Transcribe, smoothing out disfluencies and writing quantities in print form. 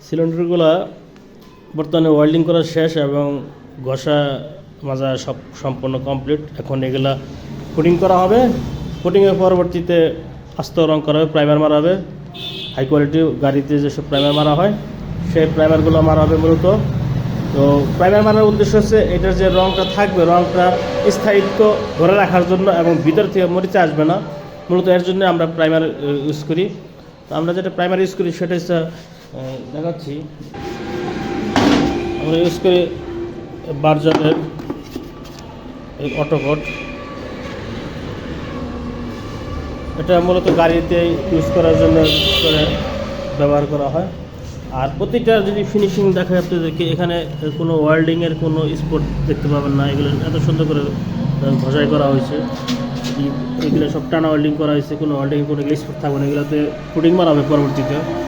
সিলিন্ডারগুলো বর্তমানে ওয়েল্ডিং করা শেষ এবং ঘষা মাজা সব সম্পূর্ণ কমপ্লিট। এখন এগুলা ফুটিং করা হবে। ফুটিংয়ের পরবর্তীতে আস্ত রং করা হবে, প্রাইমার মারা হবে। হাই কোয়ালিটি গাড়িতে যেসব প্রাইমার মারা হয় সেই প্রাইমারগুলো মারা হবে মূলত। তো প্রাইমার মারার উদ্দেশ্য হচ্ছে এটার যে রংটা থাকবে, রংটা স্থায়িত্ব ধরে রাখার জন্য এবং ভিতর থেকে মরিচা আসবে না, মূলত এর জন্য আমরা প্রাইমার ইউজ করি। তো আমরা যেটা প্রাইমার ইউজ করি সেটা হচ্ছে দেখাচ্ছি। আমরা ইউজ করি বার্জারের অটোকট। এটা মূলত গাড়িতে ইউজ করার জন্য করে ব্যবহার করা হয়। আর প্রতিটা যদি ফিনিশিং দেখায় আপনাদেরকে, এখানে কোনো ওয়েল্ডিংয়ের কোনো স্পট দেখতে পাবেন না। এগুলো এত সুন্দর করে ঘষাই করা হয়েছে, এগুলো সব টানা ওয়েল্ডিং করা হয়েছে, কোনো ওয়েল্ডিংয়ের কোনো স্পট থাকবে না। এগুলোতে ফুটিং মারা হবে পরবর্তীতে।